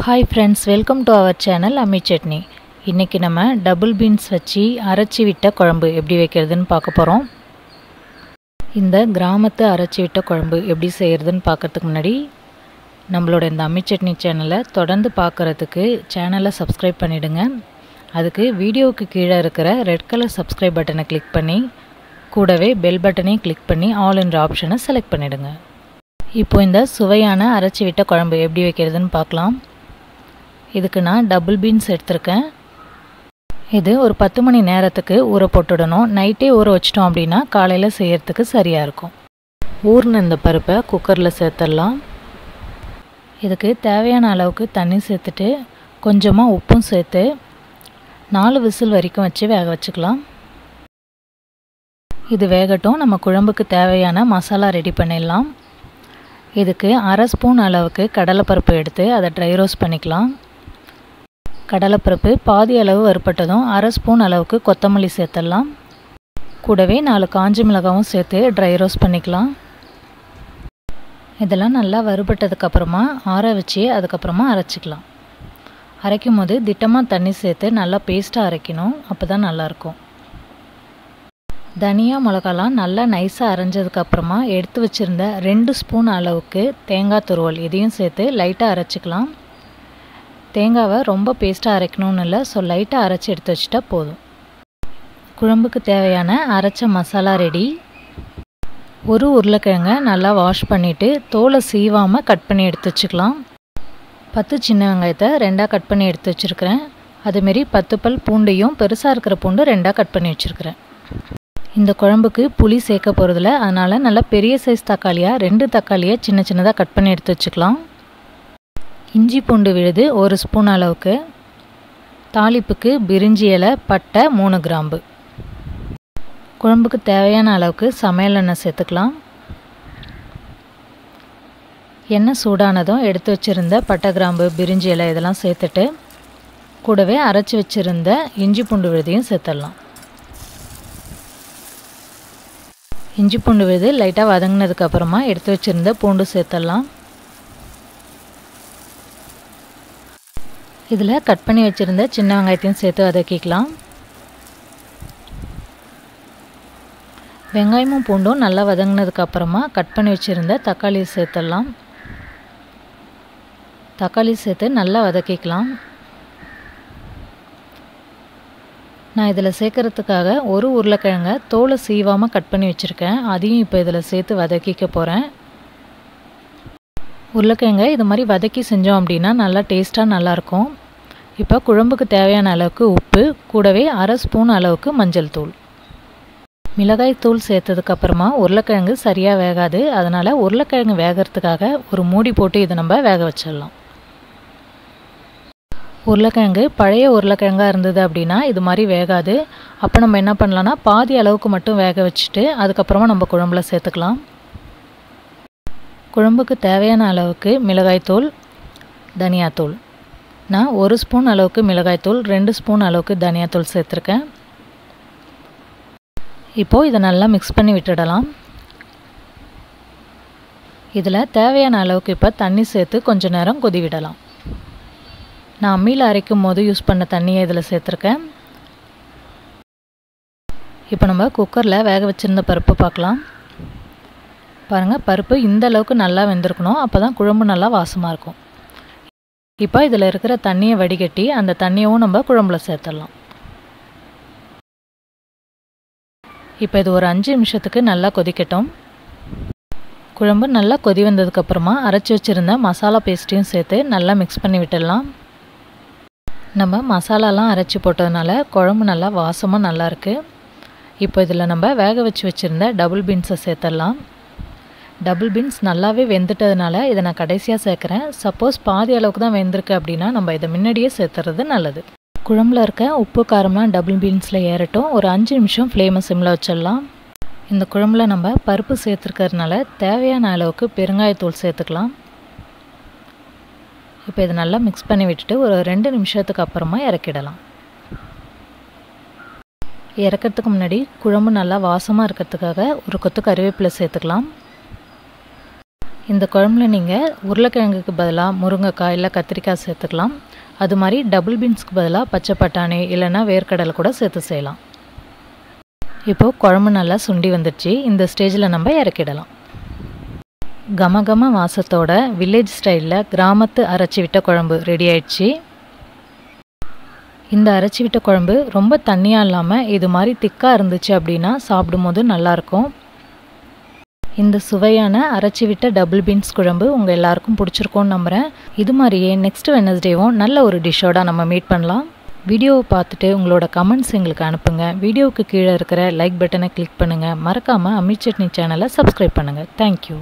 Hi friends, welcome to our channel Ammi Chutney. இன்னைக்கு நம்ம double beans வச்சு அரைச்சி விட்ட குழம்பு எப்படி வைக்கிறதுன்னு பார்க்க போறோம். இந்த கிராமத்து அரைச்சி விட்ட குழம்பு எப்படி செய்யறதுன்னு பார்க்கிறதுக்கு முன்னாடி நம்மளோட இந்த Ammi Chutney சேனலை தொடர்ந்து பார்க்கிறதுக்கு சேனலை சப்ஸ்கிரைப் பண்ணிடுங்க. அதுக்கு வீடியோவுக்கு கீழே இருக்கிற ரெட் கலர் சப்ஸ்கிரைப் பட்டனை கிளிக் பண்ணி கூடவே பெல் பட்டனையும் கிளிக் பண்ணி ஆல் என்ற ஆப்ஷனை செலக்ட் பண்ணிடுங்க. இப்போ இந்த சுவையான அரைச்சி விட்ட குழம்பு எப்படி வைக்கிறதுன்னு பார்க்கலாம். இதுக்கு நான் டபுள் பீன்ஸ் எடுத்துர்க்கேன். இது ஒரு 10 மணி நேரத்துக்கு ஊற போட்டுடணும். நைட்டே ஊற வச்சிட்டோம் அப்படினா காலையில செய்யிறதுக்கு சரியா இருக்கும். ஊர்ன இந்த பருப்பை குக்கர்ல சேர்த்தறலாம். இதுக்கு தேவையான அளவுக்கு தண்ணி சேர்த்துட்டு கொஞ்சமா உப்பும் சேர்த்து 4 விசில் வரைக்கும் வச்சு வேக வச்சுக்கலாம். இது வேகட்டும். நம்ம குழம்புக்கு தேவையான மசாலா ரெடி பண்ணிடலாம். இதுக்கு 1/2 ஸ்பூன் அளவுக்கு கடலைப்பருப்பு எடுத்து அதை ட்ரை ரோஸ்ட் பண்ணிக்கலாம். கடலைப்பருப்பு பாதி அளவு வறுபட்டதும் 1/2 ஸ்பூன் அளவுக்கு கொத்தமல்லி சேர்த்தலாம். கூடவே 4 காஞ்ச மிளகாயும் சேர்த்து ட்ரை ரோஸ்ட் பண்ணிக்கலாம். இதெல்லாம் நல்லா வறுபட்டதுக்கு அப்புறமா ஆற வச்சு அதுக்கப்புறமா அரைச்சிக்கலாம். அரைக்கும் போது திட்டமாக தண்ணி சேர்த்து நல்லா பேஸ்ட்டாக அரைக்கணும். அப்போ தான் நல்லாயிருக்கும். தனியா மிளகாலாம் நல்லா நைஸாக அரைஞ்சதுக்கப்புறமா எடுத்து வச்சுருந்த 2 ஸ்பூன் அளவுக்கு தேங்காய் துருவல் இதையும் சேர்த்து லைட்டாக அரைச்சிக்கலாம். தேங்காவை ரொம்ப பேஸ்ட்டாக அரைக்கணும்னு இல்லை, ஸோ லைட்டாக அரைச்சி எடுத்து வச்சுட்டா போதும். குழம்புக்கு தேவையான அரைச்ச மசாலா ரெடி. ஒரு உருளைக்கிழங்கை நல்லா வாஷ் பண்ணிவிட்டு தோலை சீவாமல் கட் பண்ணி எடுத்து வச்சுக்கலாம். 10 சின்ன வெங்காயத்தை 2ஆக கட் பண்ணி எடுத்து வச்சுருக்கிறேன். அதுமாரி 10 பல் பூண்டையும் பெருசாக இருக்கிற பூண்டு 2ஆக கட் பண்ணி வச்சுருக்கிறேன். இந்த குழம்புக்கு புளி சேர்க்க போகிறதில்ல, அதனால் நல்லா பெரிய சைஸ் தக்காளியாக 2 தக்காளியை சின்ன சின்னதாக கட் பண்ணி எடுத்து வச்சுக்கலாம். இஞ்சி பூண்டு விழுது 1 ஸ்பூன் அளவுக்கு. தாளிப்புக்கு பிரிஞ்சி இலை, பட்டை, 3 கிராம்பு. குழம்புக்கு தேவையான அளவுக்கு சமையல் எண்ணெய் சேர்த்துக்கலாம். எண்ணெய் சூடானதும் எடுத்து வச்சுருந்த பட்டை, கிராம்பு, பிரிஞ்சி இலை இதெல்லாம் சேர்த்துட்டு கூடவே அரைச்சி வச்சுருந்த இஞ்சி பூண்டு விழுதையும் சேர்த்துடலாம். இஞ்சி பூண்டு விழுது லைட்டாக வதங்கினதுக்கப்புறமா எடுத்து வச்சுருந்த பூண்டு சேர்த்துடலாம். இதில் கட் பண்ணி வச்சுருந்த சின்ன வெங்காயத்தையும் சேர்த்து வதக்கிக்கலாம். வெங்காயமும் பூண்டும் நல்லா வதங்கினதுக்கப்புறமா கட் பண்ணி வச்சுருந்த தக்காளியை சேர்த்துடலாம். தக்காளி சேர்த்து நல்லா வதக்கிக்கலாம். நான் இதில் சேர்க்குறதுக்காக ஒரு உருளைக்கிழங்கை தோலை சீவாமல் கட் பண்ணி வச்சுருக்கேன். அதையும் இப்போ இதில் சேர்த்து வதக்கிக்க போகிறேன். உருளைக்கிழங்கை இது மாதிரி வதக்கி செஞ்சோம் அப்படின்னா நல்லா டேஸ்ட்டாக நல்லாயிருக்கும். இப்போ குழம்புக்கு தேவையான அளவுக்கு உப்பு, கூடவே 1/2 ஸ்பூன் அளவுக்கு மஞ்சள் தூள். மிளகாய் தூள் சேர்த்ததுக்கப்புறமா உருளைக்கிழங்கு சரியாக வேகாது. அதனால் உருளைக்கிழங்கு வேகிறதுக்காக ஒரு மூடி போட்டு இதை நம்ம வேக வச்சிடலாம். உருளைக்கிழங்கு பழைய உருளைக்கிழங்காக இருந்தது அப்படின்னா இது மாதிரி வேகாது. அப்போ நம்ம என்ன பண்ணலான்னா பாதி அளவுக்கு மட்டும் வேக வச்சுட்டு அதுக்கப்புறமா நம்ம குழம்புல சேர்த்துக்கலாம். குழம்புக்கு தேவையான அளவுக்கு மிளகாய்த்தூள், தனியாத்தூள். நான் 1 ஸ்பூன் அளவுக்கு மிளகாய்த்தூள், 2 ஸ்பூன் அளவுக்கு தனியாத்தூள் சேர்த்துருக்கேன். இப்போது இதை நல்லா மிக்ஸ் பண்ணி விட்டுடலாம். இதில் தேவையான அளவுக்கு இப்போ தண்ணி சேர்த்து கொஞ்சம் நேரம் கொதி விடலாம். நான் அம்மியில் அரைக்கும் போது யூஸ் பண்ண தண்ணியை இதில் சேர்த்துருக்கேன். இப்போ நம்ம குக்கரில் வேக வச்சுருந்த பருப்பு பார்க்கலாம். பாருங்கள், பருப்பு இந்த அளவுக்கு நல்லா வெந்திருக்கணும். அப்போ தான் குழம்பு நல்லா வாசமாக இருக்கும். இப்போ இதில் இருக்கிற தண்ணியை வடிகட்டி அந்த தண்ணியவும் நம்ம குழம்புல சேர்த்துடலாம். இப்போ இது ஒரு 5 நிமிஷத்துக்கு நல்லா கொதிக்கட்டும். குழம்பு நல்லா கொதி வந்ததுக்கப்புறமா அரைச்சி வச்சுருந்த மசாலா பேஸ்ட்டையும் சேர்த்து நல்லா மிக்ஸ் பண்ணி விட்டுடலாம். நம்ம மசாலாலாம் அரைச்சி போட்டதுனால குழம்பு நல்லா வாசமாக நல்லாயிருக்கு. இப்போ இதில் நம்ம வேக வச்சுருந்த டபுள் பீன்ஸை சேர்த்துடலாம். டபுள் பீன்ஸ் நல்லாவே வெந்துட்டதுனால இதை நான் கடைசியாக சேர்க்குறேன். சப்போஸ் பாதி அளவுக்கு தான் வெந்திருக்கு அப்படின்னா நம்ம இதை முன்னாடியே சேர்த்துறது நல்லது. குழம்புல இருக்க உப்பு காரம்லாம் டபுள் பீன்ஸில் ஏறட்டும். ஒரு 5 நிமிஷம் ஃப்ளேமை சிம்மில் வச்சிடலாம். இந்த குழம்புல நம்ம பருப்பு சேர்த்துருக்கிறதுனால தேவையான அளவுக்கு பெருங்காயத்தூள் சேர்த்துக்கலாம். இப்போ இதை நல்லா மிக்ஸ் பண்ணி விட்டுட்டு ஒரு 2 நிமிஷத்துக்கு அப்புறமா இறக்கிடலாம். இறக்கிறதுக்கு முன்னாடி குழம்பு நல்லா வாசமாக இருக்கிறதுக்காக ஒரு கொத்து கறிவேப்பிலை சேர்த்துக்கலாம். இந்த குழம்புல நீங்கள் உருளைக்கிழங்குக்கு பதிலாக முருங்கைக்காய் இல்லை கத்திரிக்காய் சேர்த்துக்கலாம். அது மாதிரி டபுள் பீன்ஸ்க்கு பதிலாக பச்சை பட்டாணி இல்லைன்னா வேர்க்கடலை கூட சேர்த்து செய்யலாம். இப்போது குழம்பு நல்லா சுண்டி வந்துடுச்சு. இந்த ஸ்டேஜில் நம்ம இறக்கிடலாம். கமகம வாசத்தோட வில்லேஜ் ஸ்டைலில் கிராமத்து அரைச்சி விட்ட குழம்பு ரெடி ஆயிடுச்சு. இந்த அரைச்சி விட்ட குழம்பு ரொம்ப தண்ணியாக இல்லாமல் இது மாதிரி திக்காக இருந்துச்சு அப்படின்னா சாப்பிடும்போது நல்லாயிருக்கும். இந்த சுவையான அரைச்சி விட்ட டபுள் பீன்ஸ் குழம்பு உங்கள் எல்லாருக்கும் பிடிச்சிருக்கோன்னு நம்புகிறேன். இது மாதிரியே நெக்ஸ்ட் வெட்னஸ்டேவும் நல்ல ஒரு டிஷ்ஷோட நம்ம மீட் பண்ணலாம். வீடியோவை பார்த்துட்டு உங்களோட கமெண்ட்ஸ் எங்களுக்கு அனுப்புங்க. வீடியோவுக்கு கீழே இருக்கிற லைக் பட்டனை கிளிக் பண்ணுங்கள். மறக்காமல் அம்மி சட்னி சேனலை சப்ஸ்கிரைப் பண்ணுங்கள். தேங்க்யூ.